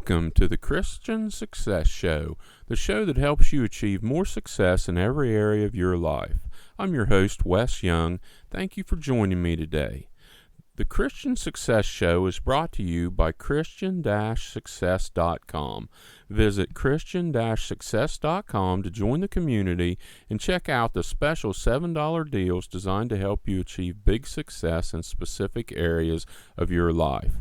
Welcome to the Christian Success Show, the show that helps you achieve more success in every area of your life. I'm your host, Wes Young. Thank you for joining me today. The Christian Success Show is brought to you by Christian-Success.com. Visit Christian-Success.com to join the community and check out the special $7 deals designed to help you achieve big success in specific areas of your life.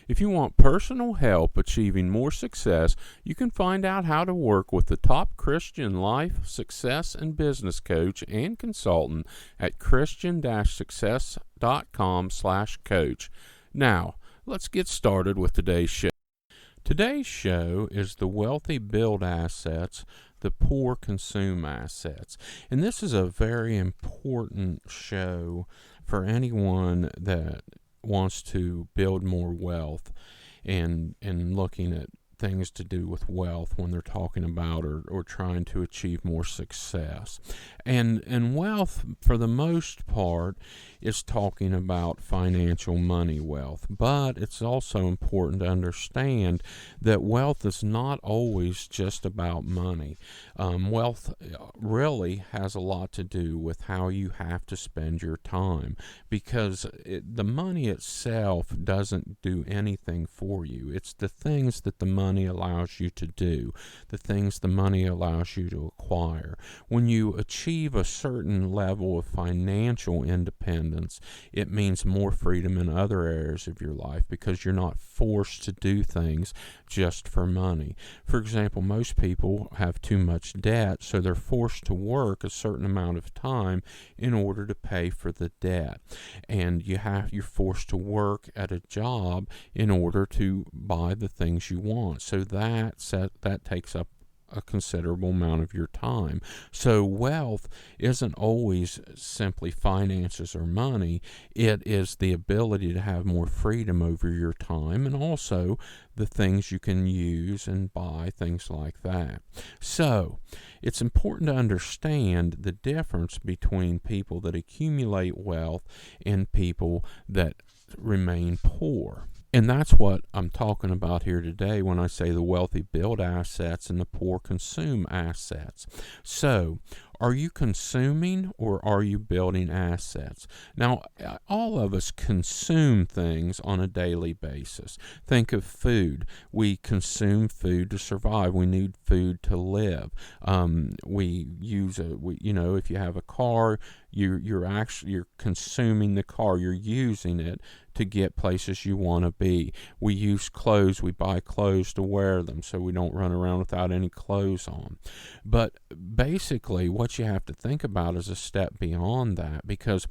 If you want personal help achieving more success, you can find out how to work with the top Christian life, success, and business coach and consultant at Christian-Success.com/coach. Now, let's get started with today's show. Today's show is The Wealthy Build Assets, the Poor Consume Assets. And this is a very important show for anyone that wants to build more wealth and looking at things to do with wealth when they're talking about or trying to achieve more success. And wealth, for the most part, is talking about financial money wealth. But it's also important to understand that wealth is not always just about money. Wealth really has a lot to do with how you have to spend your time, because the money itself doesn't do anything for you. It's the things that the money allows you to do, the things the money allows you to acquire. When you achieve a certain level of financial independence, it means more freedom in other areas of your life because you're not forced to do things just for money. For example, most people have too much debt, so they're forced to work a certain amount of time in order to pay for the debt. And you're forced to work at a job in order to buy the things you want. So that takes up a considerable amount of your time. So wealth isn't always simply finances or money. It is the ability to have more freedom over your time, and also the things you can use and buy, things like that. So it's important to understand the difference between people that accumulate wealth and people that remain poor. And that's what I'm talking about here today when I say the wealthy build assets and the poor consume assets. So, are you consuming or are you building assets? Now, all of us consume things on a daily basis. Think of food. We consume food to survive. We need food to live. If you have a car, you're consuming the car. You're using it to get places you want to be. We use clothes. We buy clothes to wear them so we don't run around without any clothes on. But basically, what you have to think about is a step beyond that, because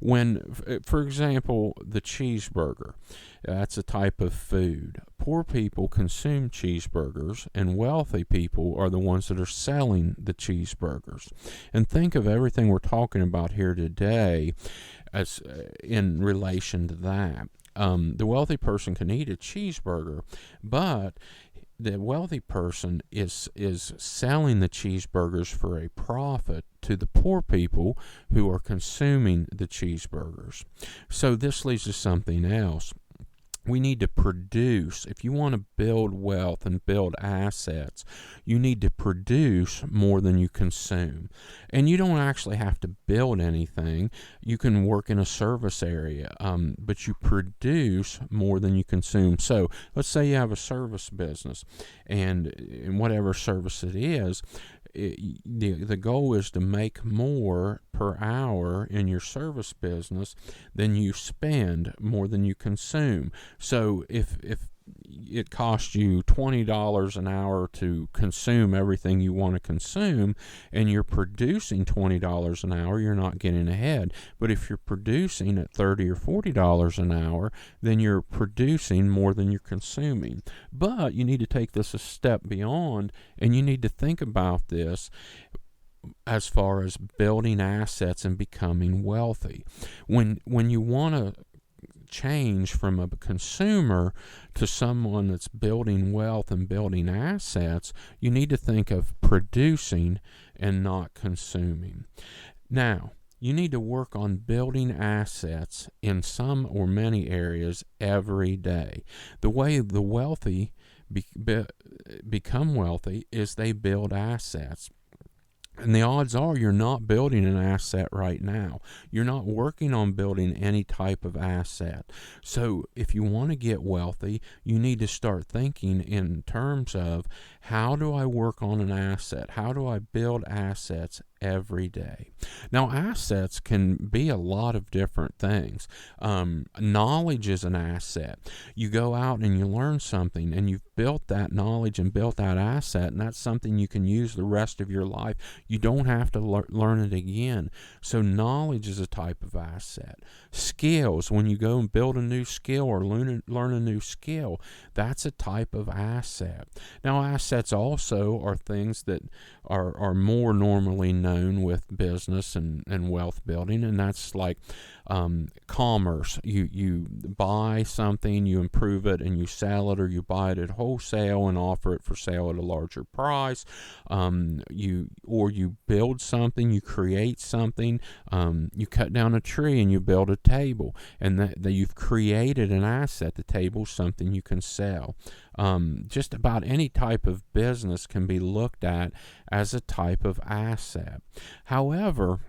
for example, the cheeseburger, that's a type of food. Poor people consume cheeseburgers, and wealthy people are the ones that are selling the cheeseburgers. And think of everything we're talking about here today as in relation to that. The wealthy person can eat a cheeseburger, but the wealthy person is selling the cheeseburgers for a profit to the poor people who are consuming the cheeseburgers. So this leads to something else. We need to produce. If you want to build wealth and build assets, you need to produce more than you consume. And you don't actually have to build anything. You can work in a service area, but you produce more than you consume. So let's say you have a service business, and in whatever service it is, the goal is to make more per hour in your service business than you spend, more than you consume. So if it costs you $20 an hour to consume everything you want to consume, and you're producing $20 an hour, you're not getting ahead. But if you're producing at $30 or $40 an hour, then you're producing more than you're consuming. But you need to take this a step beyond, and you need to think about this as far as building assets and becoming wealthy. When you want to change from a consumer to someone that's building wealth and building assets, you need to think of producing and not consuming. Now, you need to work on building assets in some or many areas every day. The way the wealthy become wealthy is they build assets. And the odds are you're not building an asset right now. You're not working on building any type of asset. So if you want to get wealthy, you need to start thinking in terms of, how do I work on an asset? How do I build assets every day? Now, assets can be a lot of different things. Knowledge is an asset. You go out and you learn something, and you've built that knowledge and built that asset, and that's something you can use the rest of your life. You don't have to learn it again. So knowledge is a type of asset. Skills, when you go and build a new skill or learn a new skill, that's a type of asset. Now, assets also are things that are more normally known with business and wealth building, and that's like commerce. You buy something, you improve it, and you sell it, or you buy it at wholesale and offer it for sale at a larger price. You build something, you create something, you cut down a tree and you build a table, and that you've created an asset. The table's something you can sell. Just about any type of business can be looked at as a type of asset. However,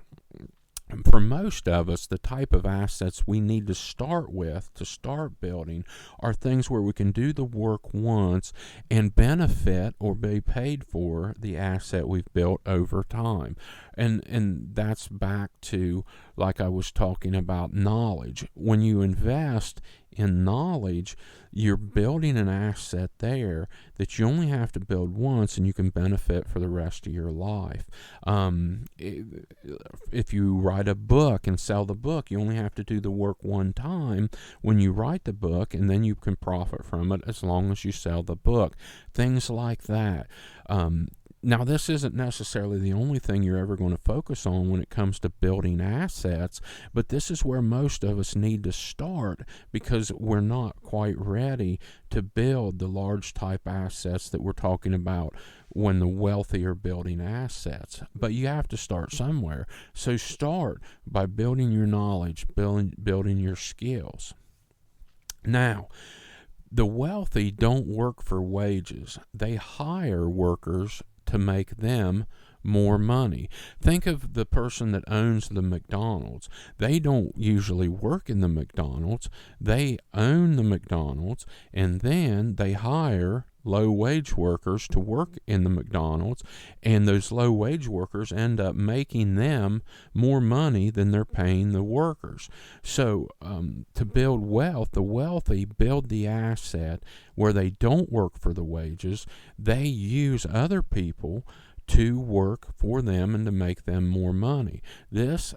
for most of us, the type of assets we need to start with to start building are things where we can do the work once and benefit or be paid for the asset we've built over time. And that's back to, like I was talking about, knowledge. When you invest in knowledge, you're building an asset there that you only have to build once and you can benefit for the rest of your life. If you write a book and sell the book, you only have to do the work one time when you write the book, and then you can profit from it as long as you sell the book. Things like that. Now, this isn't necessarily the only thing you're ever going to focus on when it comes to building assets, but this is where most of us need to start, because we're not quite ready to build the large type assets that we're talking about when the wealthy are building assets. But you have to start somewhere. So start by building your knowledge, building your skills. Now, the wealthy don't work for wages. They hire workers to make them more money. Think of the person that owns the McDonald's. They don't usually work in the McDonald's. They own the McDonald's, and then they hire low-wage workers to work in the McDonald's, and those low-wage workers end up making them more money than they're paying the workers. So to build wealth, the wealthy build the asset where they don't work for the wages. They use other people to work for them and to make them more money. This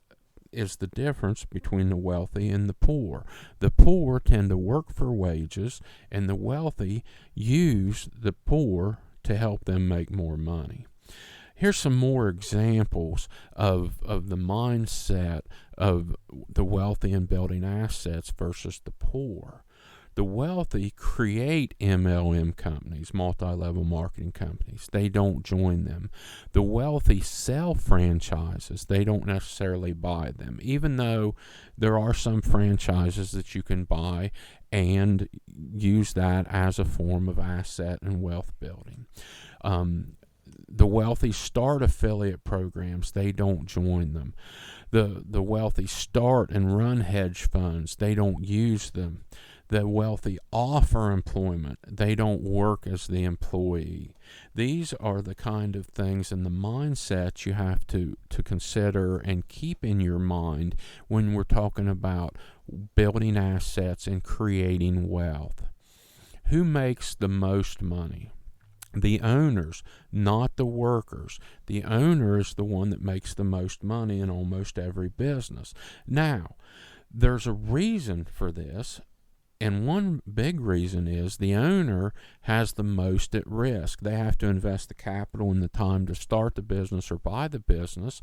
is the difference between the wealthy and the poor. The poor tend to work for wages, and the wealthy use the poor to help them make more money. Here's some more examples of the mindset of the wealthy in building assets versus the poor. The wealthy create MLM companies, multi-level marketing companies. They don't join them. The wealthy sell franchises. They don't necessarily buy them, even though there are some franchises that you can buy and use that as a form of asset and wealth building. The wealthy start affiliate programs. They don't join them. The wealthy start and run hedge funds. They don't use them. The wealthy offer employment. They don't work as the employee. These are the kind of things and the mindset you have to consider and keep in your mind when we're talking about building assets and creating wealth. Who makes the most money? The owners, not the workers. The owner is the one that makes the most money in almost every business. Now, there's a reason for this. And one big reason is the owner has the most at risk. They have to invest the capital and the time to start the business or buy the business,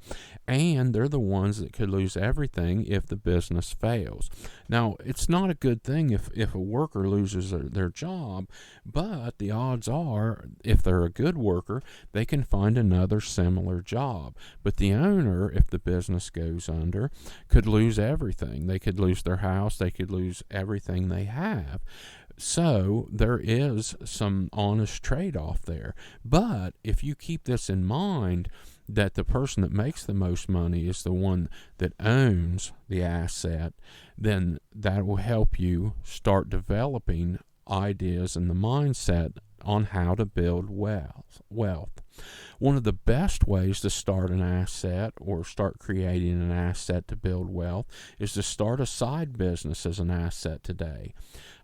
and they're the ones that could lose everything if the business fails. Now, it's not a good thing if a worker loses their job, but the odds are, if they're a good worker, they can find another similar job. But the owner, if the business goes under, could lose everything. They could lose their house. They could lose everything they have. So there is some honest trade-off there. But if you keep this in mind, that the person that makes the most money is the one that owns the asset, then that will help you start developing ideas and the mindset on how to build wealth. One of the best ways to start an asset or start creating an asset to build wealth is to start a side business as an asset today.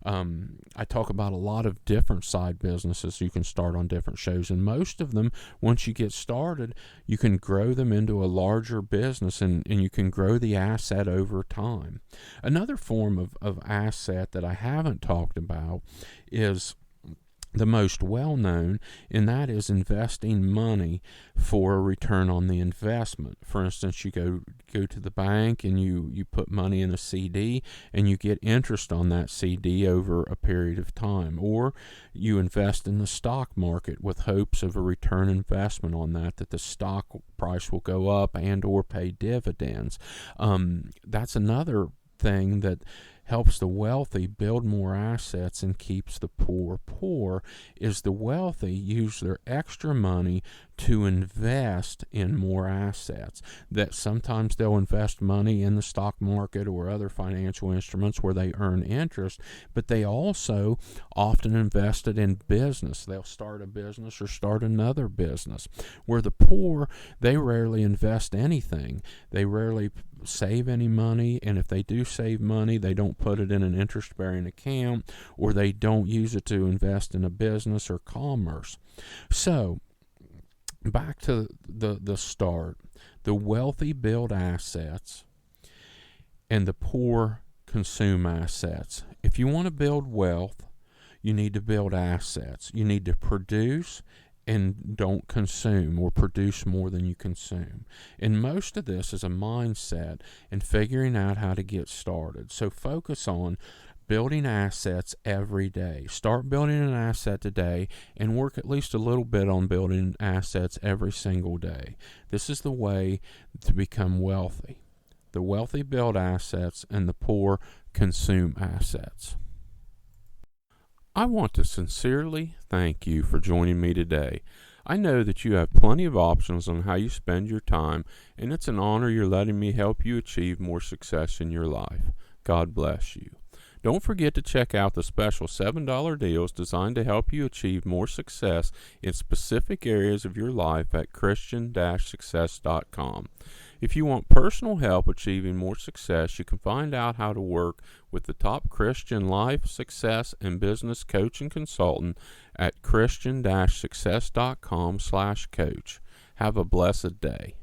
I talk about a lot of different side businesses you can start on different shows, and most of them, once you get started, you can grow them into a larger business, and you can grow the asset over time. Another form of asset that I haven't talked about is the most well-known, and that is investing money for a return on the investment. For instance, you go to the bank and you put money in a CD and you get interest on that CD over a period of time, or you invest in the stock market with hopes of a return investment on that the stock price will go up and or pay dividends. That's another thing that helps the wealthy build more assets and keeps the poor poor, is the wealthy use their extra money to invest in more assets. That sometimes they'll invest money in the stock market or other financial instruments where they earn interest, but they also often invest it in business. They'll start a business or start another business. Where the poor, they rarely invest anything. They rarely save any money, and if they do save money, they don't put it in an interest-bearing account, or they don't use it to invest in a business or commerce. So back to the start. The wealthy build assets and the poor consume assets. If you want to build wealth, you need to build assets. You need to produce and don't consume, or produce more than you consume. And most of this is a mindset and figuring out how to get started. So focus on building assets every day. Start building an asset today and work at least a little bit on building assets every single day. This is the way to become wealthy. The wealthy build assets and the poor consume assets. I want to sincerely thank you for joining me today. I know that you have plenty of options on how you spend your time, and it's an honor you're letting me help you achieve more success in your life. God bless you. Don't forget to check out the special $7 deals designed to help you achieve more success in specific areas of your life at Christian-success.com. If you want personal help achieving more success, you can find out how to work with the top Christian life, success, and business coach and consultant at Christian-success.com/coach. Have a blessed day.